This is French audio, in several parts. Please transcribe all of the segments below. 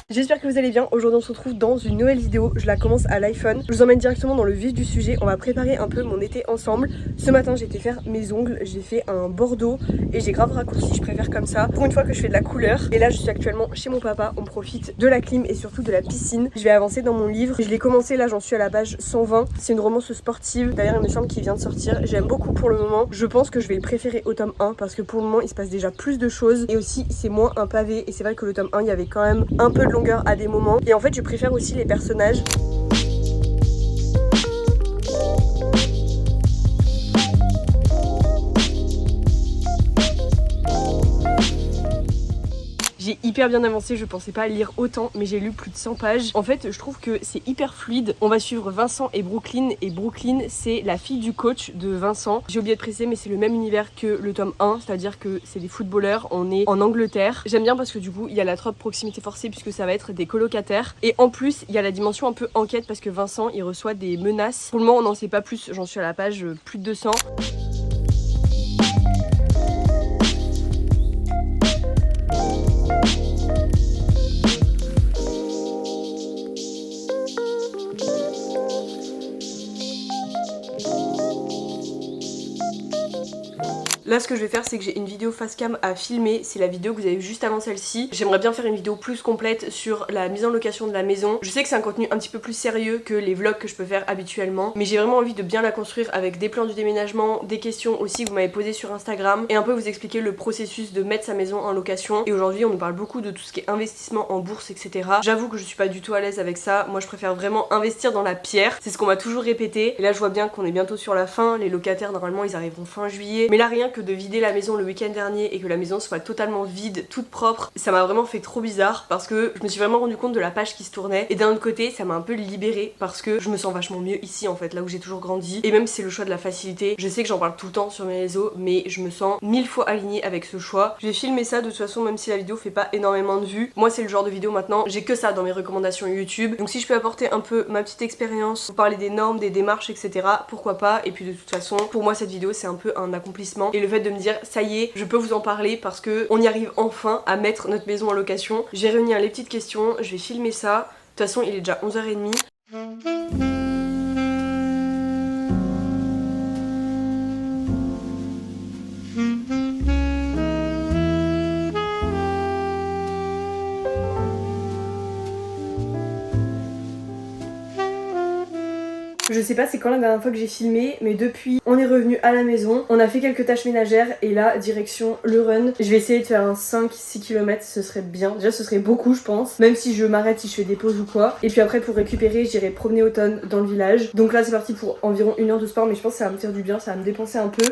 J'espère que vous allez bien. Aujourd'hui on se retrouve dans une nouvelle vidéo. Je la commence à l'iPhone. Je vous emmène directement dans le vif du sujet. On va préparer un peu mon été ensemble. Ce matin j'ai été faire mes ongles. J'ai fait un bordeaux et j'ai grave raccourci, je préfère comme ça. Pour une fois que je fais de la couleur. Et là je suis actuellement chez mon papa. On profite de la clim et surtout de la piscine. Je vais avancer dans mon livre. Je l'ai commencé, là j'en suis à la page 120. C'est une romance sportive. D'ailleurs il me semble qu'il vient de sortir. J'aime beaucoup pour le moment. Je pense que je vais le préférer au tome 1 parce que pour le moment il se passe déjà plus de choses. Et aussi c'est moins un pavé. Et c'est vrai que le tome 1 il y avait quand même un peu de longueur à des moments. Et en fait je préfère aussi les personnages. J'ai hyper bien avancé, je pensais pas lire autant, mais j'ai lu plus de 100 pages. En fait, je trouve que c'est hyper fluide. On va suivre Vincent et Brooklyn, c'est la fille du coach de Vincent. J'ai oublié de préciser, mais c'est le même univers que le tome 1, c'est-à-dire que c'est des footballeurs, on est en Angleterre. J'aime bien parce que du coup, il y a la trope proximité forcée puisque ça va être des colocataires. Et en plus, il y a la dimension un peu enquête parce que Vincent, il reçoit des menaces. Pour le moment, on n'en sait pas plus, j'en suis à la page plus de 200. Là ce que je vais faire c'est que j'ai une vidéo face cam à filmer, c'est la vidéo que vous avez vue juste avant celle-ci. J'aimerais bien faire une vidéo plus complète sur la mise en location de la maison. Je sais que c'est un contenu un petit peu plus sérieux que les vlogs que je peux faire habituellement, mais j'ai vraiment envie de bien la construire avec des plans du déménagement, des questions aussi que vous m'avez posées sur Instagram et un peu vous expliquer le processus de mettre sa maison en location. Et aujourd'hui on nous parle beaucoup de tout ce qui est investissement en bourse, etc. J'avoue que je suis pas du tout à l'aise avec ça. Moi je préfère vraiment investir dans la pierre, c'est ce qu'on m'a toujours répété. Et là je vois bien qu'on est bientôt sur la fin, les locataires normalement ils arriveront fin juillet, mais là rien que de vider la maison le week-end dernier et que la maison soit totalement vide, toute propre, ça m'a vraiment fait trop bizarre parce que je me suis vraiment rendu compte de la page qui se tournait. Et d'un autre côté ça m'a un peu libérée parce que je me sens vachement mieux ici en fait, là où j'ai toujours grandi. Et même si c'est le choix de la facilité, je sais que j'en parle tout le temps sur mes réseaux, mais je me sens 1000 fois alignée avec ce choix. Je vais filmer ça de toute façon même si la vidéo fait pas énormément de vues. Moi c'est le genre de vidéo maintenant, j'ai que ça dans mes recommandations YouTube. Donc si je peux apporter un peu ma petite expérience, vous parler des normes, des démarches, etc. pourquoi pas. Et puis de toute façon pour moi cette vidéo c'est un peu un accomplissement. Et le fait de me dire ça y est, je peux vous en parler parce que on y arrive enfin à mettre notre maison en location. J'ai réuni les petites questions, je vais filmer ça. De toute façon il est déjà 11h30. Je sais pas c'est quand la dernière fois que j'ai filmé, mais depuis on est revenu à la maison, on a fait quelques tâches ménagères et là direction le run. Je vais essayer de faire un 5-6 km, ce serait bien. Déjà ce serait beaucoup je pense, même si je m'arrête, si je fais des pauses ou quoi. Et puis après pour récupérer j'irai promener Automne dans le village. Donc là c'est parti pour environ 1 heure de sport, mais je pense que ça va me faire du bien, ça va me dépenser un peu.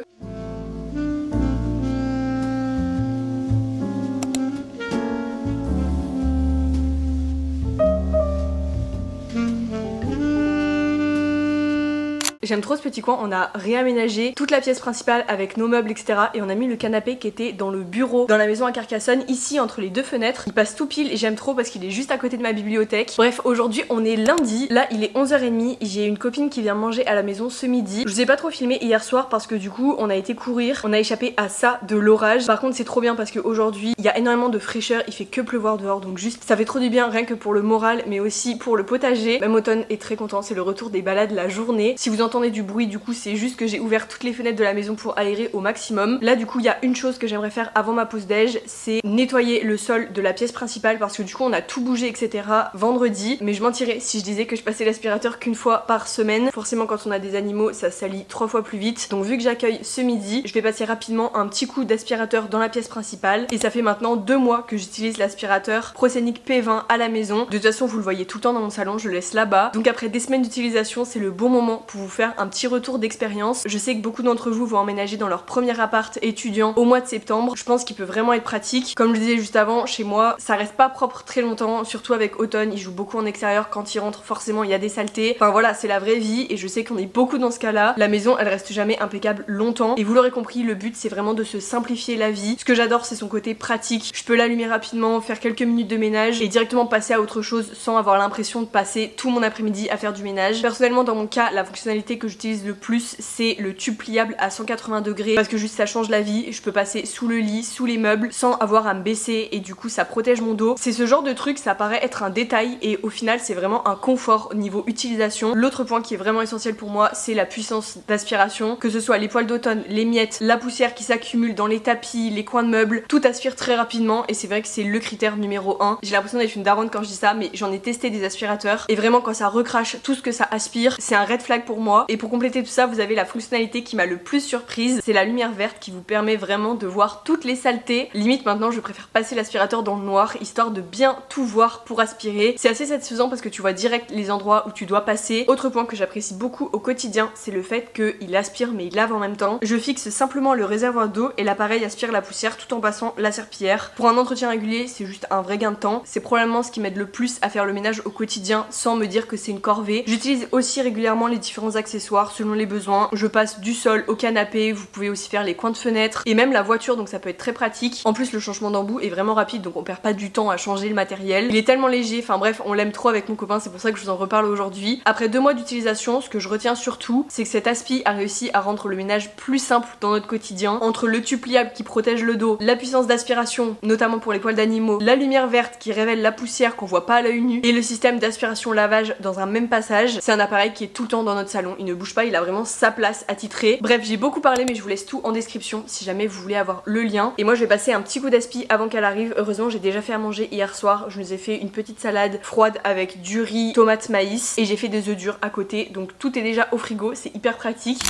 J'aime trop ce petit coin, on a réaménagé toute la pièce principale avec nos meubles etc. Et on a mis le canapé qui était dans le bureau, dans la maison à Carcassonne, ici entre les deux fenêtres. Il passe tout pile et j'aime trop parce qu'il est juste à côté de ma bibliothèque. Bref, aujourd'hui on est lundi, là il est 11h30, j'ai une copine qui vient manger à la maison ce midi. Je vous ai pas trop filmé hier soir parce que du coup on a été courir, on a échappé à ça de l'orage. Par contre c'est trop bien parce qu'aujourd'hui il y a énormément de fraîcheur, il fait que pleuvoir dehors donc juste ça fait trop du bien rien que pour le moral mais aussi pour le potager. Même Automne est très content, c'est le retour des balades la journée. Si vous entendez du bruit du coup c'est juste que j'ai ouvert toutes les fenêtres de la maison pour aérer au maximum. Là du coup il y a une chose que j'aimerais faire avant ma pause déj, c'est nettoyer le sol de la pièce principale parce que du coup on a tout bougé etc vendredi, mais je mentirais si je disais que je passais l'aspirateur qu'une fois par semaine. Forcément quand on a des animaux ça salit 3 fois plus vite, donc vu que j'accueille ce midi je vais passer rapidement un petit coup d'aspirateur dans la pièce principale. Et ça fait maintenant 2 mois que j'utilise l'aspirateur Prosenic P20 à la maison. De toute façon vous le voyez tout le temps dans mon salon, je le laisse là-bas. Donc après des semaines d'utilisation c'est le bon moment pour vous faire un petit retour d'expérience. Je sais que beaucoup d'entre vous vont emménager dans leur premier appart étudiant au mois de septembre. Je pense qu'il peut vraiment être pratique. Comme je disais juste avant, chez moi ça reste pas propre très longtemps, surtout avec Automne, il joue beaucoup en extérieur, quand il rentre forcément il y a des saletés. Enfin voilà, c'est la vraie vie et je sais qu'on est beaucoup dans ce cas-là. La maison elle reste jamais impeccable longtemps et vous l'aurez compris, le but c'est vraiment de se simplifier la vie. Ce que j'adore c'est son côté pratique. Je peux l'allumer rapidement, faire quelques minutes de ménage et directement passer à autre chose sans avoir l'impression de passer tout mon après-midi à faire du ménage. Personnellement dans mon cas, la fonctionnalité fonctionnalité que j'utilise le plus, c'est le tube pliable à 180 degrés parce que juste ça change la vie. Je peux passer sous le lit, sous les meubles sans avoir à me baisser et du coup ça protège mon dos. C'est ce genre de truc, ça paraît être un détail et au final c'est vraiment un confort niveau utilisation. L'autre point qui est vraiment essentiel pour moi, c'est la puissance d'aspiration, que ce soit les poils d'automne, les miettes, la poussière qui s'accumule dans les tapis, les coins de meubles, tout aspire très rapidement et c'est vrai que c'est le critère numéro 1. J'ai l'impression d'être une daronne quand je dis ça, mais j'en ai testé des aspirateurs et vraiment quand ça recrache tout ce que ça aspire, c'est un red flag pour moi. Et pour compléter tout ça, vous avez la fonctionnalité qui m'a le plus surprise, c'est la lumière verte qui vous permet vraiment de voir toutes les saletés. Limite maintenant je préfère passer l'aspirateur dans le noir histoire de bien tout voir pour aspirer. C'est assez satisfaisant parce que tu vois direct les endroits où tu dois passer. Autre point que j'apprécie beaucoup au quotidien, c'est le fait qu'il aspire mais il lave en même temps. Je fixe simplement le réservoir d'eau et l'appareil aspire la poussière tout en passant la serpillière. Pour un entretien régulier, c'est juste un vrai gain de temps. C'est probablement ce qui m'aide le plus à faire le ménage au quotidien sans me dire que c'est une corvée. J'utilise aussi régulièrement les différents accessoires selon les besoins. Je passe du sol au canapé, vous pouvez aussi faire les coins de fenêtre et même la voiture, donc ça peut être très pratique. En plus le changement d'embout est vraiment rapide, donc on perd pas du temps à changer le matériel. Il est tellement léger, enfin bref, on l'aime trop avec mon copain, c'est pour ça que je vous en reparle aujourd'hui. Après 2 mois d'utilisation, ce que je retiens surtout, c'est que cet aspi a réussi à rendre le ménage plus simple dans notre quotidien. Entre le tube pliable qui protège le dos, la puissance d'aspiration, notamment pour les poils d'animaux, la lumière verte qui révèle la poussière qu'on voit pas à l'œil nu, et le système d'aspiration lavage dans un même passage, c'est un appareil qui est tout le temps dans notre salon. Il ne bouge pas, il a vraiment sa place attitrée. Bref, j'ai beaucoup parlé, mais je vous laisse tout en description si jamais vous voulez avoir le lien. Et moi je vais passer un petit coup d'aspi avant qu'elle arrive. Heureusement j'ai déjà fait à manger hier soir, je nous ai fait une petite salade froide avec du riz, tomates, maïs et j'ai fait des œufs durs à côté, donc tout est déjà au frigo, c'est hyper pratique.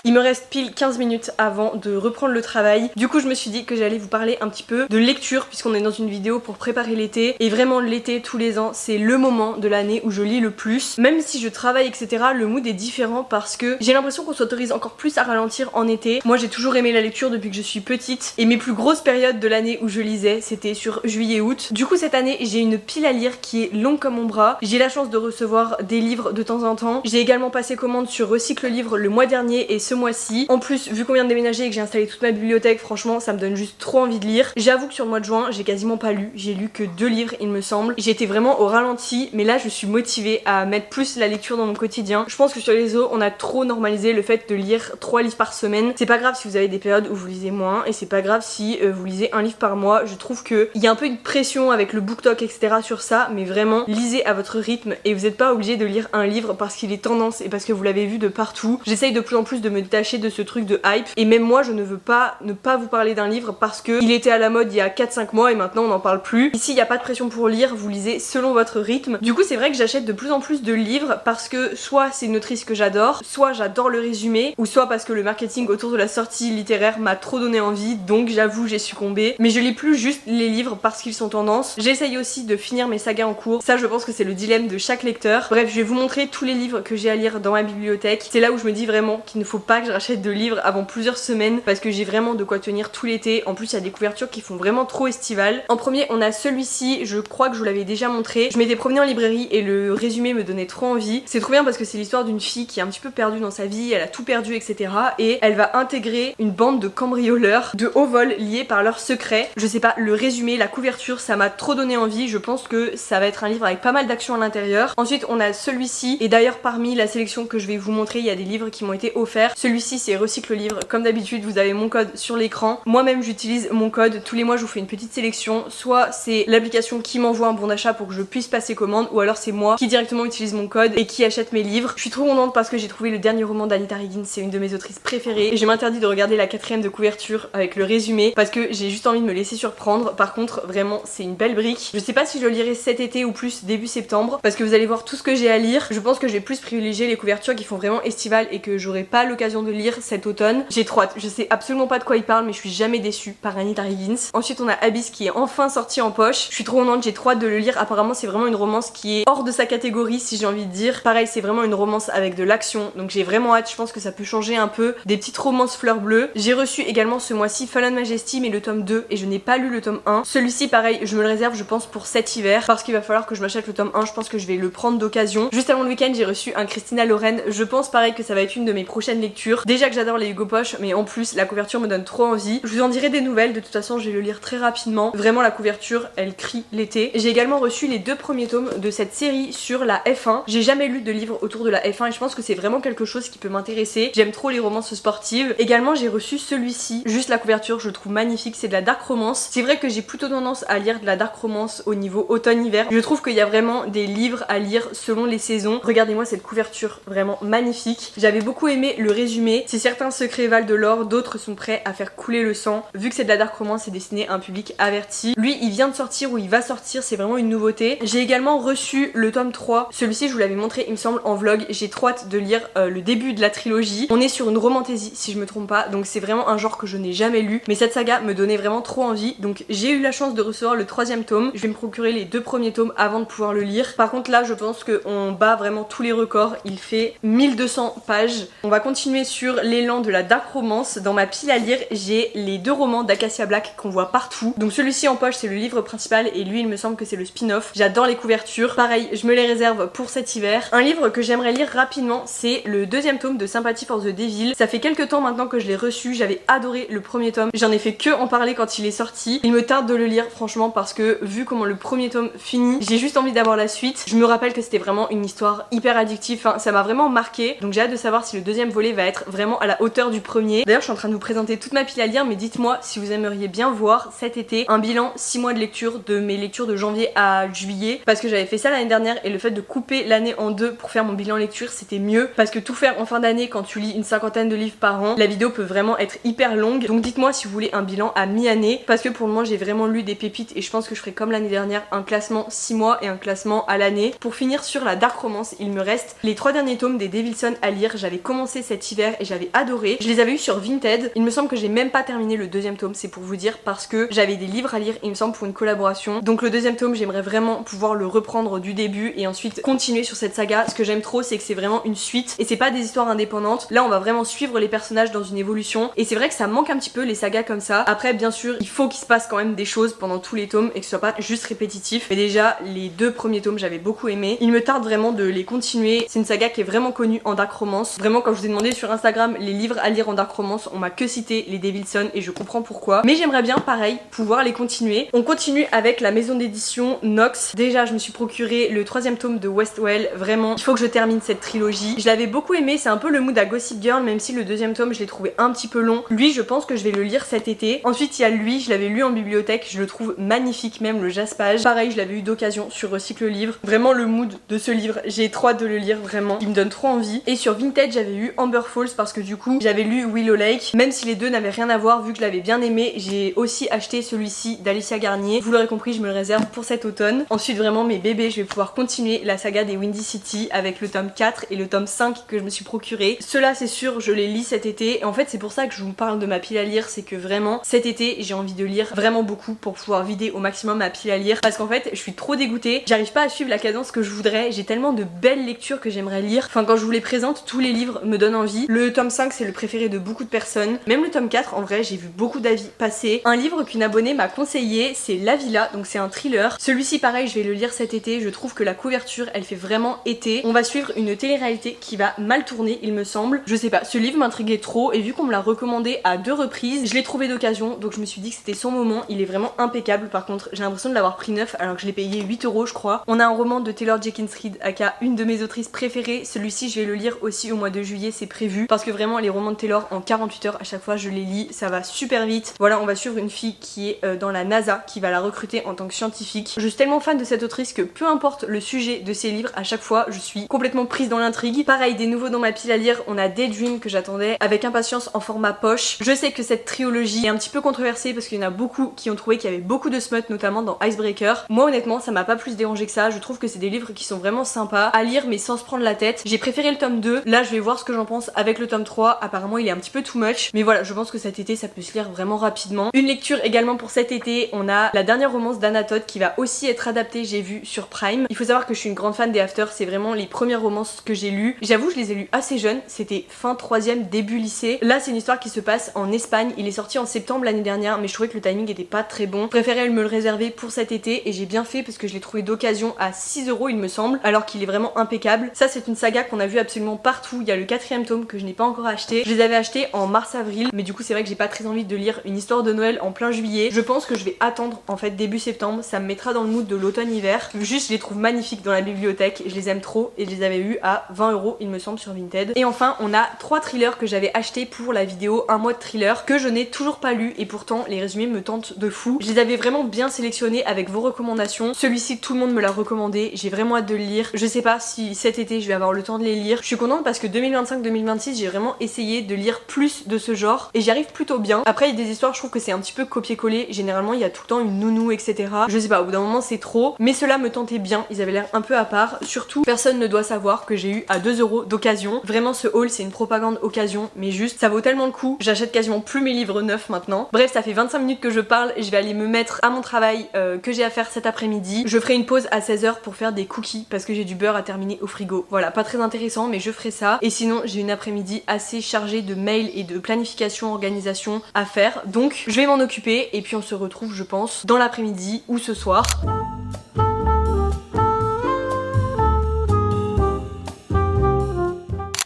Il me reste pile 15 minutes avant de reprendre le travail. Du coup je me suis dit que j'allais vous parler un petit peu de lecture puisqu'on est dans une vidéo pour préparer l'été. Et vraiment l'été tous les ans c'est le moment de l'année où je lis le plus. Même si je travaille etc, le mood est différent parce que j'ai l'impression qu'on s'autorise encore plus à ralentir en été. Moi j'ai toujours aimé la lecture depuis que je suis petite et mes plus grosses périodes de l'année où je lisais c'était sur juillet-août. Du coup cette année j'ai une pile à lire qui est longue comme mon bras. J'ai la chance de recevoir des livres de temps en temps. J'ai également passé commande sur Recycle Livre le mois dernier et ce mois-ci. En plus, vu qu'on vient de déménager et que j'ai installé toute ma bibliothèque, franchement, ça me donne juste trop envie de lire. J'avoue que sur le mois de juin, j'ai quasiment pas lu. J'ai lu que 2 livres, il me semble. J'étais vraiment au ralenti, mais là, je suis motivée à mettre plus la lecture dans mon quotidien. Je pense que sur les réseaux, on a trop normalisé le fait de lire 3 livres par semaine. C'est pas grave si vous avez des périodes où vous lisez moins, et c'est pas grave si vous lisez un livre par mois. Je trouve qu'il y a un peu une pression avec le BookTok, etc. sur ça, mais vraiment, lisez à votre rythme et vous n'êtes pas obligé de lire un livre parce qu'il est tendance et parce que vous l'avez vu de partout. J'essaye de plus en plus de me détacher de ce truc de hype et même moi je ne veux pas ne pas vous parler d'un livre parce que il était à la mode il y a 4-5 mois et maintenant on n'en parle plus. Ici il n'y a pas de pression pour lire, vous lisez selon votre rythme. Du coup c'est vrai que j'achète de plus en plus de livres parce que soit c'est une autrice que j'adore, soit j'adore le résumé, ou soit parce que le marketing autour de la sortie littéraire m'a trop donné envie, donc j'avoue j'ai succombé. Mais je lis plus juste les livres parce qu'ils sont tendance. J'essaye aussi de finir mes sagas en cours, ça je pense que c'est le dilemme de chaque lecteur. Bref, je vais vous montrer tous les livres que j'ai à lire dans ma bibliothèque. C'est là où je me dis vraiment qu'il ne faut pas que je rachète de livres avant plusieurs semaines parce que j'ai vraiment de quoi tenir tout l'été. En plus il y a des couvertures qui font vraiment trop estival. En premier on a celui-ci, je crois que je vous l'avais déjà montré. Je m'étais promenée en librairie et le résumé me donnait trop envie. C'est trop bien parce que c'est l'histoire d'une fille qui est un petit peu perdue dans sa vie, elle a tout perdu etc. Et elle va intégrer une bande de cambrioleurs de haut vol liés par leurs secrets. Je sais pas, le résumé, la couverture, ça m'a trop donné envie. Je pense que ça va être un livre avec pas mal d'action à l'intérieur. Ensuite on a celui-ci et d'ailleurs parmi la sélection que je vais vous montrer il y a des livres qui m'ont été offerts. Celui-ci c'est Recycle Livre, comme d'habitude vous avez mon code sur l'écran. Moi-même j'utilise mon code, tous les mois je vous fais une petite sélection, soit c'est l'application qui m'envoie un bon d'achat pour que je puisse passer commande, ou alors c'est moi qui directement utilise mon code et qui achète mes livres. Je suis trop contente parce que j'ai trouvé le dernier roman d'Anita Higgins, c'est une de mes autrices préférées et je m'interdis de regarder la 4ème de couverture avec le résumé parce que j'ai juste envie de me laisser surprendre. Par contre vraiment c'est une belle brique. Je sais pas si je le lirai cet été ou plus début septembre parce que vous allez voir tout ce que j'ai à lire. Je pense que je vais plus privilégier les couvertures qui font vraiment estival et que j'aurai pas l'occasion de lire cet automne. J'ai trop hâte, je sais absolument pas de quoi il parle mais je suis jamais déçue par Anita Higgins. Ensuite on a Abyss qui est enfin sorti en poche. Je suis trop contente, j'ai trop hâte de le lire. Apparemment c'est vraiment une romance qui est hors de sa catégorie si j'ai envie de dire. Pareil c'est vraiment une romance avec de l'action donc j'ai vraiment hâte, je pense que ça peut changer un peu des petites romances fleurs bleues. J'ai reçu également ce mois-ci Fallen Majesty mais le tome 2 et je n'ai pas lu le tome 1. Celui-ci pareil je me le réserve je pense pour cet hiver parce qu'il va falloir que je m'achète le tome 1, je pense que je vais le prendre d'occasion. Juste avant le week-end j'ai reçu un Christina Loren, je pense pareil que ça va être une de mes prochaines lectures lecture. Déjà que j'adore les Hugo Poche, mais en plus la couverture me donne trop envie. Je vous en dirai des nouvelles, de toute façon je vais le lire très rapidement. Vraiment la couverture, elle crie l'été. J'ai également reçu les 2 premiers tomes de cette série sur la F1. J'ai jamais lu de livre autour de la F1 et je pense que c'est vraiment quelque chose qui peut m'intéresser. J'aime trop les romances sportives. Également j'ai reçu celui-ci, juste la couverture je le trouve magnifique, c'est de la dark romance. C'est vrai que j'ai plutôt tendance à lire de la dark romance au niveau automne-hiver. Je trouve qu'il y a vraiment des livres à lire selon les saisons. Regardez-moi cette couverture, vraiment magnifique. J'avais beaucoup aimé le résumé. Si certains secrets valent de l'or, d'autres sont prêts à faire couler le sang. Vu que c'est de la dark romance, c'est destiné à un public averti. Lui, il vient de sortir ou il va sortir, c'est vraiment une nouveauté. J'ai également reçu le tome 3. Celui-ci, je vous l'avais montré, il me semble, en vlog. J'ai trop hâte de lire le début de la trilogie. On est sur une romantaisie, si je me trompe pas. Donc c'est vraiment un genre que je n'ai jamais lu. Mais cette saga me donnait vraiment trop envie. Donc j'ai eu la chance de recevoir le 3e tome. Je vais me procurer les 2 premiers tomes avant de pouvoir le lire. Par contre là, je pense qu'on bat vraiment tous les records. Il fait 1200 pages. On va continuer sur l'élan de la dark romance. Dans ma pile à lire, j'ai les 2 romans d'Acacia Black qu'on voit partout. Donc celui-ci en poche, c'est le livre principal et lui, il me semble que c'est le spin-off. J'adore les couvertures. Pareil, je me les réserve pour cet hiver. Un livre que j'aimerais lire rapidement, c'est le 2e tome de Sympathy for the Devil. Ça fait quelques temps maintenant que je l'ai reçu. J'avais adoré le premier tome. J'en ai fait que en parler quand il est sorti. Il me tarde de le lire franchement parce que vu comment le premier tome finit, j'ai juste envie d'avoir la suite. Je me rappelle que c'était vraiment une histoire hyper addictive. Enfin, ça m'a vraiment marqué. Donc j'ai hâte de savoir si le 2e volet va être vraiment à la hauteur du premier. D'ailleurs, je suis en train de vous présenter toute ma pile à lire, mais dites-moi si vous aimeriez bien voir cet été un bilan 6 mois de lecture de mes lectures de janvier à juillet, parce que j'avais fait ça l'année dernière et le fait de couper l'année en 2 pour faire mon bilan lecture, c'était mieux parce que tout faire en fin d'année quand tu lis une 50aine de livres par an, la vidéo peut vraiment être hyper longue. Donc dites-moi si vous voulez un bilan à mi-année, parce que pour le moment j'ai vraiment lu des pépites et je pense que je ferai comme l'année dernière un classement 6 mois et un classement à l'année. Pour finir sur la dark romance, il me reste les 3 derniers tomes des Devilson à lire. J'avais commencé cet hiver et j'avais adoré. Je les avais eu sur Vinted. Il me semble que j'ai même pas terminé le 2e tome, c'est pour vous dire, parce que j'avais des livres à lire, il me semble, pour une collaboration. Donc le 2e tome, j'aimerais vraiment pouvoir le reprendre du début et ensuite continuer sur cette saga. Ce que j'aime trop, c'est que c'est vraiment une suite et c'est pas des histoires indépendantes. Là, on va vraiment suivre les personnages dans une évolution et c'est vrai que ça manque un petit peu les sagas comme ça. Après, bien sûr, il faut qu'il se passe quand même des choses pendant tous les tomes et que ce soit pas juste répétitif. Mais déjà, les 2 premiers tomes, j'avais beaucoup aimé. Il me tarde vraiment de les continuer. C'est une saga qui est vraiment connue en dark romance. Vraiment, quand je vous ai demandé sur Instagram les livres à lire en dark romance, on m'a que cité les Devilson et je comprends pourquoi. Mais j'aimerais bien, pareil, pouvoir les continuer. On continue avec la maison d'édition Nox. Déjà, je me suis procuré le 3e tome de Westwell. Vraiment, il faut que je termine cette trilogie. Je l'avais beaucoup aimé. C'est un peu le mood à Gossip Girl, même si le 2e tome, je l'ai trouvé un petit peu long. Lui, je pense que je vais le lire cet été. Ensuite, il y a lui, je l'avais lu en bibliothèque. Je le trouve magnifique, même le jaspage. Pareil, je l'avais eu d'occasion sur Recycle Livre. Vraiment, le mood de ce livre, j'ai trop hâte de le lire, vraiment. Il me donne trop envie. Et sur Vinted, j'avais eu Amber Falls parce que du coup, j'avais lu Willow Lake. Même si les deux n'avaient rien à voir, vu que je l'avais bien aimé, j'ai aussi acheté celui-ci d'Alicia Garnier. Vous l'aurez compris, je me le réserve pour cet automne. Ensuite, vraiment, mes bébés, je vais pouvoir continuer la saga des Windy City avec le tome 4 et le tome 5 que je me suis procuré. Ceux-là, c'est sûr, je les lis cet été. Et en fait, c'est pour ça que je vous parle de ma pile à lire. C'est que vraiment, cet été, j'ai envie de lire vraiment beaucoup pour pouvoir vider au maximum ma pile à lire. Parce qu'en fait, je suis trop dégoûtée. J'arrive pas à suivre la cadence que je voudrais. J'ai tellement de belles lectures que j'aimerais lire. Enfin, quand je vous les présente, tous les livres me donnent envie. Le tome 5, c'est le préféré de beaucoup de personnes. Même le tome 4, en vrai, j'ai vu beaucoup d'avis passer. Un livre qu'une abonnée m'a conseillé, c'est La Villa, donc c'est un thriller. Celui-ci, pareil, je vais le lire cet été. Je trouve que la couverture, elle fait vraiment été. On va suivre une télé-réalité qui va mal tourner, il me semble. Je sais pas, ce livre m'intriguait trop et vu qu'on me l'a recommandé à 2 reprises, je l'ai trouvé d'occasion, donc je me suis dit que c'était son moment. Il est vraiment impeccable. Par contre, j'ai l'impression de l'avoir pris neuf alors que je l'ai payé 8 €, je crois. On a un roman de Taylor Jenkins Reid, aka une de mes autrices préférées. Celui-ci, je vais le lire aussi au mois de juillet, c'est prévu. Parce que vraiment, les romans de Taylor, en 48 heures à chaque fois, je les lis. Ça va super vite. Voilà, on va suivre une fille qui est dans la NASA, qui va la recruter en tant que scientifique. Je suis tellement fan de cette autrice que peu importe le sujet de ses livres, à chaque fois, je suis complètement prise dans l'intrigue. Pareil, des nouveaux dans ma pile à lire. On a Daydream que j'attendais avec impatience en format poche. Je sais que cette trilogie est un petit peu controversée parce qu'il y en a beaucoup qui ont trouvé qu'il y avait beaucoup de smut, notamment dans Icebreaker. Moi, honnêtement, ça m'a pas plus dérangé que ça. Je trouve que c'est des livres qui sont vraiment sympas à lire mais sans se prendre la tête. J'ai préféré le tome 2. Là, je vais voir ce que j'en pense avec le tome 3. Apparemment, il est un petit peu too much. Mais voilà, je pense que cet été, ça peut se lire vraiment rapidement. Une lecture également pour cet été. On a la dernière romance d'Anna Todd qui va aussi être adaptée, j'ai vu, sur Prime. Il faut savoir que je suis une grande fan des After. C'est vraiment les premières romances que j'ai lues. J'avoue, je les ai lues assez jeunes. C'était fin 3e, début lycée. Là, c'est une histoire qui se passe en Espagne. Il est sorti en septembre l'année dernière, mais je trouvais que le timing était pas très bon. Je préférais me le réserver pour cet été et j'ai bien fait parce que je l'ai trouvé d'occasion à 6 € il me semble, alors qu'il est vraiment impeccable. Ça, c'est une saga qu'on a vu absolument partout. Il y a le 4e tome que je n'ai pas encore acheté. Je les avais achetés en mars-avril, mais du coup c'est vrai que j'ai pas très envie de lire une histoire de Noël en plein juillet. Je pense que je vais attendre en fait début septembre, ça me mettra dans le mood de l'automne-hiver. Juste je les trouve magnifiques dans la bibliothèque, je les aime trop et je les avais eu à 20 € il me semble sur Vinted. Et enfin on a 3 thrillers que j'avais achetés pour la vidéo un mois de thriller que je n'ai toujours pas lu et pourtant les résumés me tentent de fou. Je les avais vraiment bien sélectionnés avec vos recommandations. Celui-ci tout le monde me l'a recommandé, j'ai vraiment hâte de le lire. Je sais pas si cet été je vais avoir le temps de les lire. Je suis contente parce que 2025-2026 j'ai vraiment essayé de lire plus de ce genre et j'y arrive plutôt bien. Après il y a des histoires je trouve que c'est un petit peu copier-coller, généralement il y a tout le temps une nounou etc. Je sais pas, au bout d'un moment c'est trop, mais ceux-là me tentaient bien, ils avaient l'air un peu à part. Surtout personne ne doit savoir que j'ai eu à 2 € d'occasion. Vraiment ce haul c'est une propagande occasion, mais juste ça vaut tellement le coup, j'achète quasiment plus mes livres neufs maintenant. Bref, ça fait 25 minutes que je parle, je vais aller me mettre à mon travail que j'ai à faire cet après-midi. Je ferai une pause à 16 h pour faire des cookies parce que j'ai du beurre à terminer au frigo. Voilà, pas très intéressant mais je ferai ça. Et sinon j'ai une après-midi assez chargée de mails et de planification, organisation à faire. Donc je vais m'en occuper et puis on se retrouve je pense dans l'après-midi ou ce soir.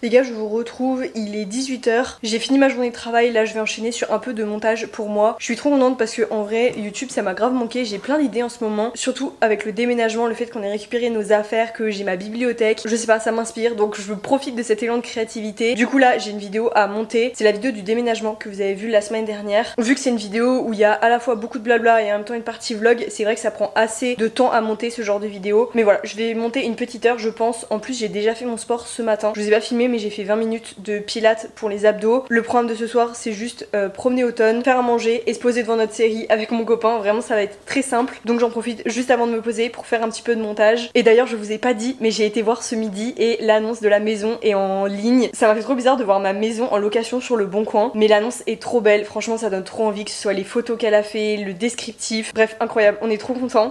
Les gars, je vous retrouve, il est 18 h. J'ai fini ma journée de travail, là je vais enchaîner sur un peu de montage pour moi. Je suis trop contente parce que en vrai, YouTube ça m'a grave manqué, j'ai plein d'idées en ce moment. Surtout avec le déménagement, le fait qu'on ait récupéré nos affaires, que j'ai ma bibliothèque. Je sais pas, ça m'inspire, donc je profite de cet élan de créativité. Du coup là, j'ai une vidéo à monter. C'est la vidéo du déménagement que vous avez vu la semaine dernière. Vu que c'est une vidéo où il y a à la fois beaucoup de blabla et en même temps une partie vlog, c'est vrai que ça prend assez de temps à monter ce genre de vidéo. Mais voilà, je vais monter une petite heure je pense. En plus j'ai déjà fait mon sport ce matin. Je vous ai pas filmé mais j'ai fait 20 minutes de pilates pour les abdos. Le programme de ce soir c'est juste promener au tonne, faire à manger et se poser devant notre série avec mon copain. Vraiment ça va être très simple. Donc j'en profite juste avant de me poser pour faire un petit peu de montage. Et d'ailleurs je vous ai pas dit mais j'ai été voir ce midi et l'annonce de la maison est en ligne. Ça m'a fait trop bizarre de voir ma maison en location sur le Bon Coin. Mais l'annonce est trop belle. Franchement ça donne trop envie, que ce soit les photos qu'elle a fait, le descriptif. Bref incroyable, on est trop contents.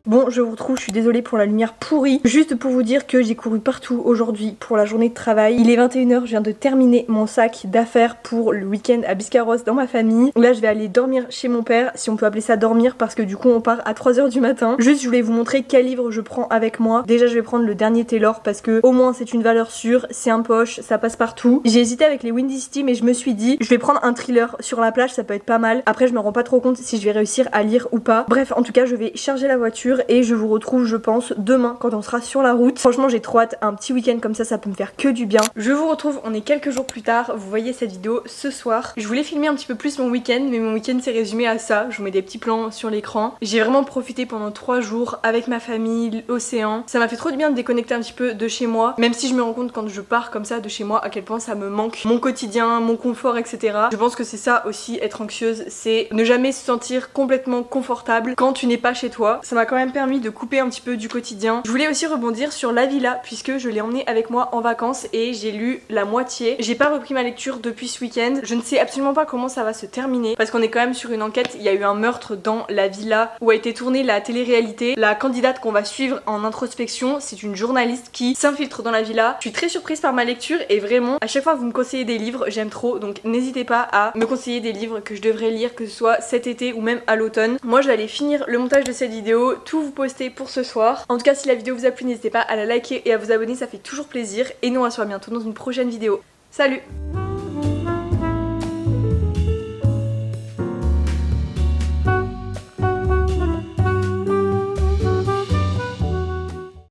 Bon, je vous retrouve, je suis désolée pour la lumière pourrie. Juste pour vous dire que j'ai couru partout aujourd'hui pour la journée de travail. Il est 21 h, je viens de terminer mon sac d'affaires pour le week-end à Biscarrosse dans ma famille. Là, je vais aller dormir chez mon père, si on peut appeler ça dormir, parce que du coup, on part à 3 h du matin. Juste, je voulais vous montrer quel livre je prends avec moi. Déjà, je vais prendre le dernier Taylor parce que au moins, c'est une valeur sûre, c'est un poche, ça passe partout. J'ai hésité avec les Windy City, mais je me suis dit, je vais prendre un thriller sur la plage, ça peut être pas mal. Après, je me rends pas trop compte si je vais réussir à lire ou pas. Bref, en tout cas, je vais charger la voiture et je vous retrouve je pense demain quand on sera sur la route. Franchement j'ai trop hâte, un petit week-end comme ça peut me faire que du bien. Je vous retrouve, on est quelques jours plus tard, vous voyez cette vidéo ce soir. Je voulais filmer un petit peu plus mon week-end mais mon week-end s'est résumé à ça. Je vous mets des petits plans sur l'écran. J'ai vraiment profité pendant 3 jours avec ma famille, l'océan. Ça m'a fait trop du bien de déconnecter un petit peu de chez moi, même si je me rends compte quand je pars comme ça de chez moi à quel point ça me manque, mon quotidien, mon confort etc. Je pense que c'est ça aussi être anxieuse, c'est ne jamais se sentir complètement confortable quand tu n'es pas chez toi. Ça m'a quand même permis de couper un petit peu du quotidien. Je voulais aussi rebondir sur La Villa puisque je l'ai emmené avec moi en vacances et j'ai lu la moitié. J'ai pas repris ma lecture depuis ce week-end. Je ne sais absolument pas comment ça va se terminer parce qu'on est quand même sur une enquête. Il y a eu un meurtre dans la villa où a été tournée la télé-réalité. La candidate qu'on va suivre en introspection, c'est une journaliste qui s'infiltre dans la villa. Je suis très surprise par ma lecture et vraiment à chaque fois que vous me conseillez des livres, j'aime trop. Donc n'hésitez pas à me conseiller des livres que je devrais lire, que ce soit cet été ou même à l'automne. Moi je vais aller finir le montage de cette vidéo, tout vous poster pour ce soir. En tout cas si la vidéo vous a plu n'hésitez pas à la liker et à vous abonner, ça fait toujours plaisir et nous on se voit bientôt dans une prochaine vidéo. Salut!